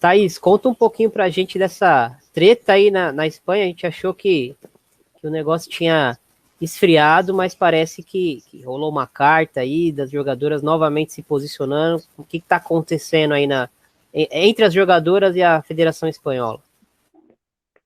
Thaís, conta um pouquinho pra gente dessa treta aí na Espanha. A gente achou que o negócio tinha esfriado, mas parece que rolou uma carta aí das jogadoras novamente se posicionando. O que está acontecendo aí entre as jogadoras e a Federação Espanhola?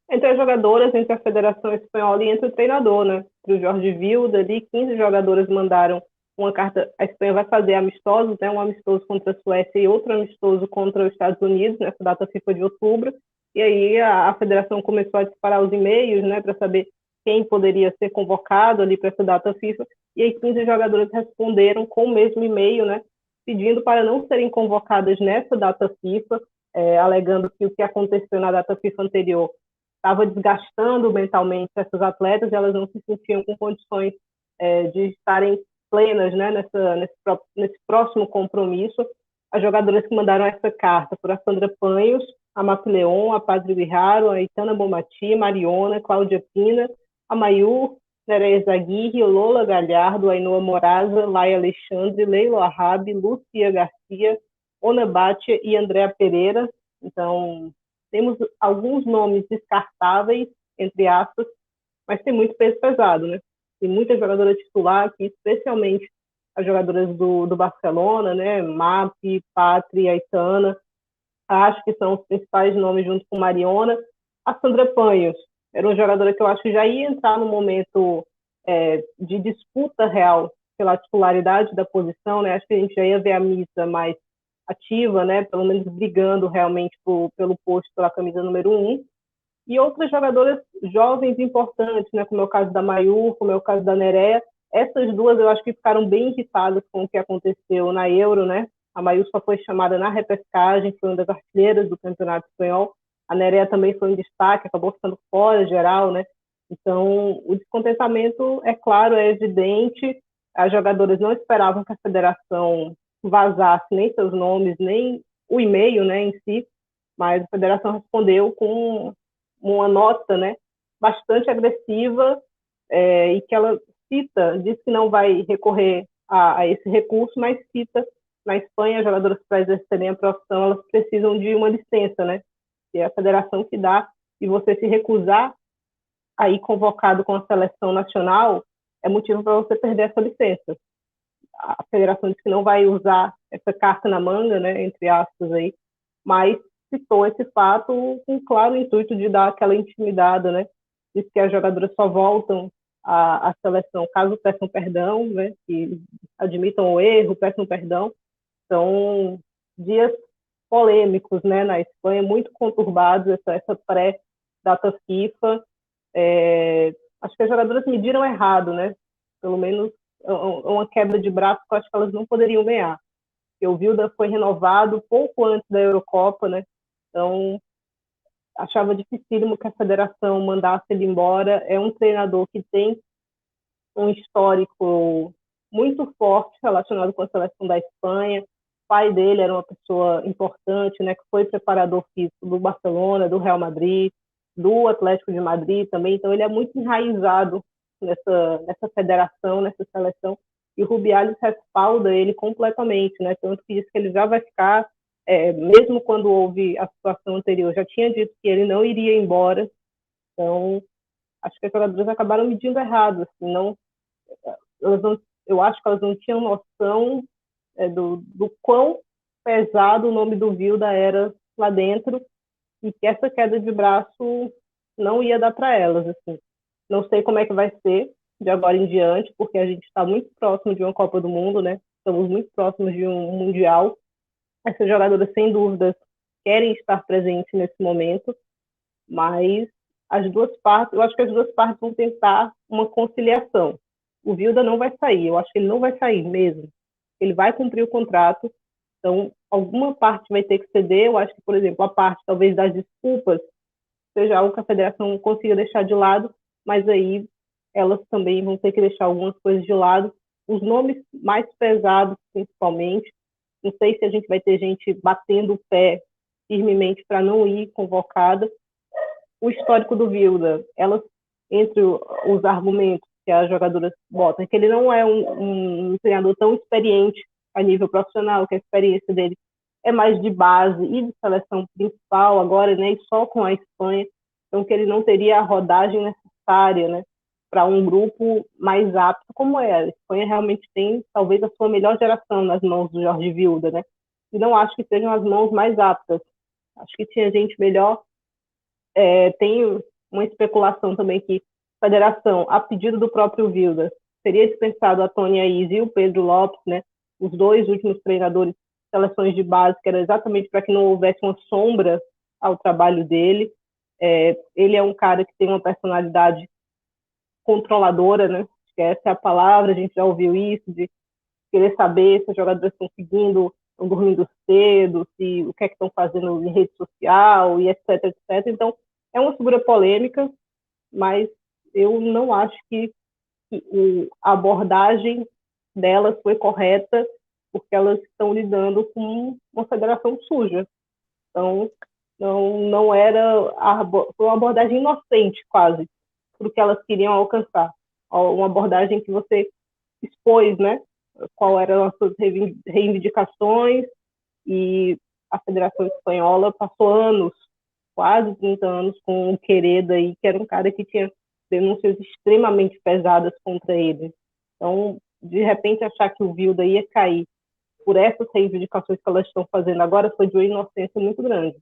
Entre as jogadoras, entre a Federação Espanhola e entre o treinador, né? O Jorge Vilda, ali, 15 jogadoras mandaram uma carta. A Espanha vai fazer amistosos, né? Um amistoso contra a Suécia e outro amistoso contra os Estados Unidos, nessa data FIFA de outubro. E aí a federação começou a disparar os e-mails, né, para saber quem poderia ser convocado ali para essa data FIFA. E aí 15 jogadoras responderam com o mesmo e-mail, né, pedindo para não serem convocadas nessa data FIFA, alegando que o que aconteceu na data FIFA anterior estava desgastando mentalmente essas atletas e elas não se sentiam com condições de estarem plenas, né, nesse próximo compromisso. As jogadoras que mandaram essa carta foram a Sandra Panhos, a Mapileon, a Padre Guiraro, a Itana Bomati, Mariona, Cláudia Pina, a Mayur, Nereia Zaguirre, Lola Galhardo, Ainhoa Moraza, Laia Alexandre, Leila Arrabi, Lúcia Garcia, Ona Batia e Andréa Pereira. Então, temos alguns nomes descartáveis, entre aspas, mas tem muito peso pesado, né? Tem muita jogadora titular aqui, especialmente as jogadoras do Barcelona, né? Mapi, Patri, Aitana, acho que são os principais nomes junto com Mariona. A Sandra Panhos era uma jogadora que eu acho que já ia entrar no momento de disputa real pela titularidade da posição, né? Acho que a gente já ia ver a Misa mais ativa, né? Pelo menos brigando realmente pelo posto, pela camisa número 1. E outras jogadoras jovens importantes, né? Como é o caso da Mayur, como é o caso da Nerea. Essas duas eu acho que ficaram bem irritadas com o que aconteceu na Euro, né? A Mayur só foi chamada na repescagem, foi uma das artilheiras do Campeonato Espanhol. A Nerea também foi um destaque, acabou ficando fora geral, né? Então, o descontentamento, é claro, é evidente. As jogadoras não esperavam que a federação vazasse nem seus nomes, nem o e-mail, né, em si, mas a federação respondeu com uma nota, né, bastante agressiva, e que ela cita, diz que não vai recorrer a esse recurso, mas cita, na Espanha, as jogadoras para exercerem a profissão, elas precisam de uma licença, né, que é a federação que dá, e você se recusar a ir convocado com a seleção nacional é motivo para você perder essa licença. A federação diz que não vai usar essa carta na manga, né, entre aspas aí, mas citou esse fato com claro intuito de dar aquela intimidada, né? Diz que as jogadoras só voltam à seleção caso peçam perdão, né? Que admitam o erro, peçam perdão. São dias polêmicos, né? Na Espanha, muito conturbados, essa pré-data FIFA. Acho que as jogadoras mediram errado, né? Pelo menos uma quebra de braço que eu acho que elas não poderiam ganhar. O Vilda foi renovado pouco antes da Eurocopa, né? Então, achava dificílimo que a federação mandasse ele embora. É um treinador que tem um histórico muito forte relacionado com a seleção da Espanha. O pai dele era uma pessoa importante, né, que foi preparador físico do Barcelona, do Real Madrid, do Atlético de Madrid também. Então, ele é muito enraizado nessa federação, nessa seleção. E o Rubiales respalda ele completamente, né? Tanto que diz que ele já vai ficar, mesmo quando houve a situação anterior, já tinha dito que ele não iria embora. Então, acho que as jogadoras acabaram medindo errado, assim, não, eu acho que elas não tinham noção do quão pesado o nome do Vilda era lá dentro e que essa queda de braço não ia dar para elas, assim. Não sei como é que vai ser de agora em diante, porque a gente está muito próximo de uma Copa do Mundo, né? Estamos muito próximos de um Mundial. Essas jogadoras, sem dúvidas, querem estar presentes nesse momento, mas as duas partes, eu acho que as duas partes vão tentar uma conciliação. O Vilda não vai sair, eu acho que ele não vai sair mesmo. Ele vai cumprir o contrato, então alguma parte vai ter que ceder. Eu acho que, por exemplo, a parte talvez das desculpas seja algo que a federação consiga deixar de lado, mas aí elas também vão ter que deixar algumas coisas de lado. Os nomes mais pesados, principalmente, não sei se a gente vai ter gente batendo o pé firmemente para não ir convocada. O histórico do Vilda, elas, entre os argumentos que as jogadoras botam, que ele não é um treinador tão experiente a nível profissional, que a experiência dele é mais de base e de seleção principal agora, né, e só com a Espanha, então que ele não teria a rodagem necessária, né, para um grupo mais apto como é. A Espanha realmente tem talvez a sua melhor geração nas mãos do Jorge Vilda, né, e não acho que sejam as mãos mais aptas. Acho que tinha gente melhor. Tem uma especulação também que a federação, a pedido do próprio Vilda, teria dispensado a Tônia Izzi e o Pedro Lopes, né, os dois últimos treinadores de seleções de base, que era exatamente para que não houvesse uma sombra ao trabalho dele. Ele é um cara que tem uma personalidade controladora, né? Acho que essa é a palavra, a gente já ouviu isso, de querer saber se os jogadores estão seguindo, estão dormindo cedo, se o que é que estão fazendo em rede social, e etc, etc. Então, é uma figura polêmica, mas eu não acho que a abordagem delas foi correta, porque elas estão lidando com uma federação suja. Então, não era foi uma abordagem inocente, quase, para o que elas queriam alcançar. Uma abordagem que você expôs, né, qual eram as suas reivindicações, e a Federação Espanhola passou anos, quase 30 anos, com o Quereda aí, que era um cara que tinha denúncias extremamente pesadas contra ele. Então, de repente, achar que o Vilda ia cair por essas reivindicações que elas estão fazendo agora foi de uma inocência muito grande.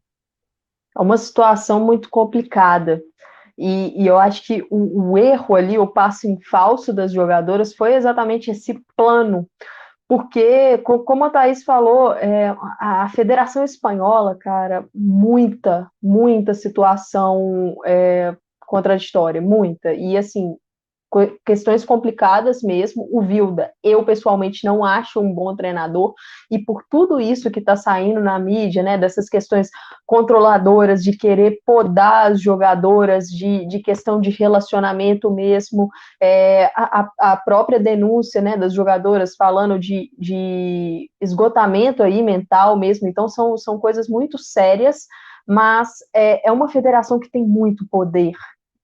É uma situação muito complicada. E eu acho que o erro ali, o passo em falso das jogadoras foi exatamente esse plano. Porque, como a Thaís falou, a Federação Espanhola, cara, muita situação contraditória, muita. E, assim, questões complicadas mesmo. O Vilda, eu pessoalmente não acho um bom treinador, e por tudo isso que está saindo na mídia, né, dessas questões controladoras, de querer podar as jogadoras, de questão de relacionamento mesmo, a própria denúncia, né, das jogadoras falando de esgotamento aí mental mesmo. Então são coisas muito sérias, mas é uma federação que tem muito poder.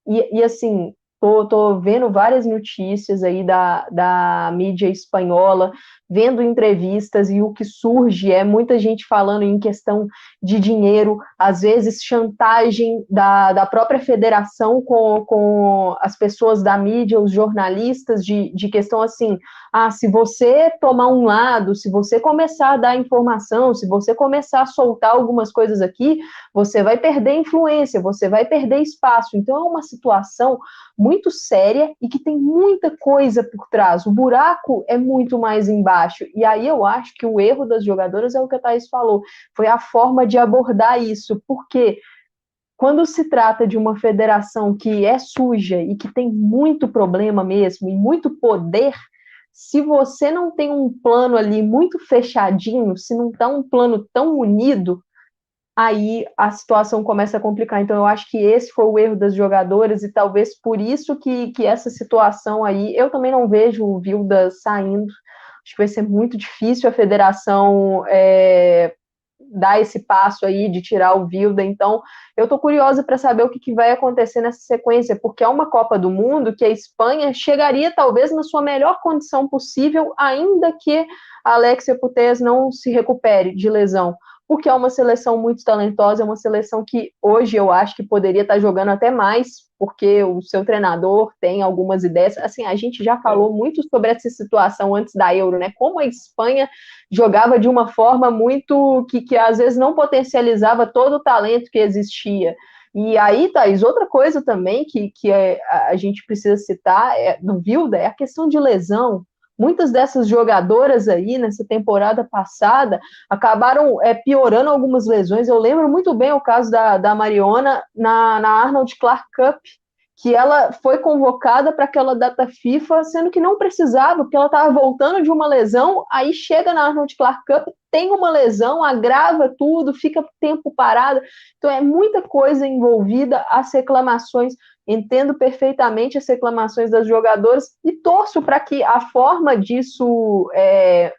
E assim, tô vendo várias notícias aí da mídia espanhola, vendo entrevistas, e o que surge é muita gente falando em questão de dinheiro, às vezes chantagem da própria federação com as pessoas da mídia, os jornalistas, de questão assim, se você tomar um lado, se você começar a dar informação, se você começar a soltar algumas coisas aqui, você vai perder influência, você vai perder espaço. Então é uma situação muito séria e que tem muita coisa por trás. O buraco é muito mais embaixo. E aí eu acho que o erro das jogadoras é o que a Thaís falou, foi a forma de abordar isso, porque quando se trata de uma federação que é suja e que tem muito problema mesmo e muito poder, se você não tem um plano ali muito fechadinho, se não está um plano tão unido, aí a situação começa a complicar. Então eu acho que esse foi o erro das jogadoras, e talvez por isso que essa situação aí, eu também não vejo o Vilda saindo. Acho que vai ser muito difícil a federação dar esse passo aí de tirar o Vilda. Então eu estou curiosa para saber o que vai acontecer nessa sequência, porque é uma Copa do Mundo que a Espanha chegaria talvez na sua melhor condição possível, ainda que a Alexia Putellas não se recupere de lesão, porque é uma seleção muito talentosa, é uma seleção que hoje eu acho que poderia estar jogando até mais, porque o seu treinador tem algumas ideias. Assim, a gente já falou muito sobre essa situação antes da Euro, né? Como a Espanha jogava de uma forma muito que às vezes não potencializava todo o talento que existia. E aí, Thaís, outra coisa também que a gente precisa citar do Vilda é a questão de lesão. Muitas dessas jogadoras aí, nessa temporada passada, acabaram piorando algumas lesões. Eu lembro muito bem o caso da Mariona na Arnold Clark Cup, que ela foi convocada para aquela data FIFA, sendo que não precisava, porque ela estava voltando de uma lesão, aí chega na Arnold Clark Cup, tem uma lesão, agrava tudo, fica tempo parada. Então é muita coisa envolvida, as reclamações. Entendo perfeitamente as reclamações das jogadoras e torço para que a forma disso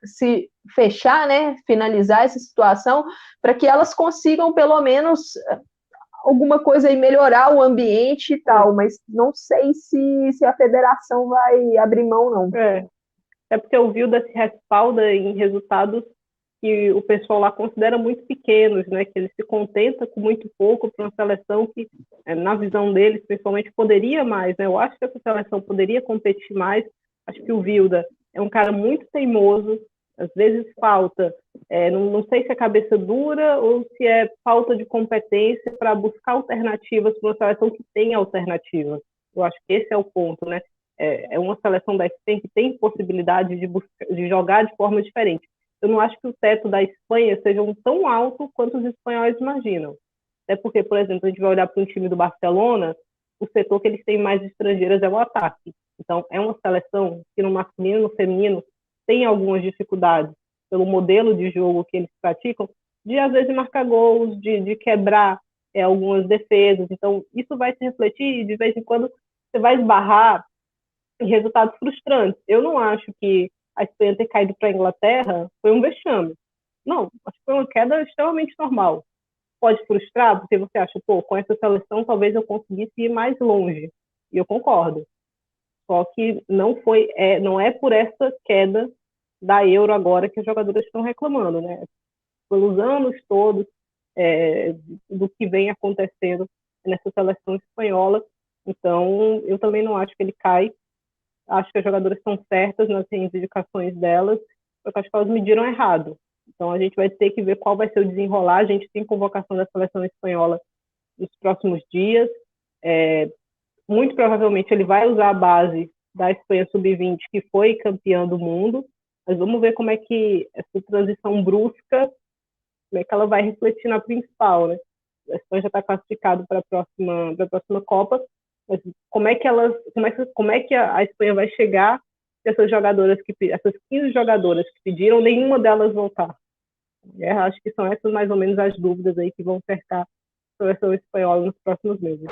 se fechar, né, finalizar essa situação, para que elas consigam pelo menos alguma coisa e melhorar o ambiente e tal, mas não sei se a federação vai abrir mão, não. É porque o Vilda se respalda em resultados que o pessoal lá considera muito pequenos, né? Que ele se contenta com muito pouco para uma seleção que, na visão deles, principalmente, poderia mais, né? Eu acho que essa seleção poderia competir mais. Acho que o Vilda é um cara muito teimoso, às vezes falta, não sei se é cabeça dura ou se é falta de competência para buscar alternativas para uma seleção que tem alternativas. Eu acho que esse é o ponto, né? É uma seleção da Espanha que tem possibilidade de jogar de forma diferente. Eu não acho que o teto da Espanha seja tão alto quanto os espanhóis imaginam. Até porque, por exemplo, a gente vai olhar para um time do Barcelona, o setor que eles têm mais estrangeiras é o ataque. Então, é uma seleção que no masculino e no feminino tem algumas dificuldades pelo modelo de jogo que eles praticam, de às vezes marcar gols, de quebrar algumas defesas. Então, isso vai se refletir e de vez em quando você vai esbarrar em resultados frustrantes. Eu não acho que a Espanha ter caído para a Inglaterra foi um vexame. Não, acho que foi uma queda extremamente normal. Pode frustrar, porque você acha, pô, com essa seleção talvez eu conseguisse ir mais longe. E eu concordo. Só que não é por essa queda da Euro agora que as jogadoras estão reclamando, né? Pelos anos todos do que vem acontecendo nessa seleção espanhola. Então, eu também não acho que ele cai. Acho que as jogadoras estão certas nas reivindicações delas, só que acho que elas mediram errado. Então, a gente vai ter que ver qual vai ser o desenrolar. A gente tem convocação da seleção espanhola nos próximos dias. Muito provavelmente ele vai usar a base da Espanha Sub-20, que foi campeã do mundo, mas vamos ver como é que essa transição brusca, como é que ela vai refletir na principal, né? A Espanha já está classificada para a próxima Copa, mas como é que a Espanha vai chegar se essas 15 jogadoras que pediram, nenhuma delas voltar? Acho que são essas mais ou menos as dúvidas aí que vão cercar a seleção espanhola nos próximos meses.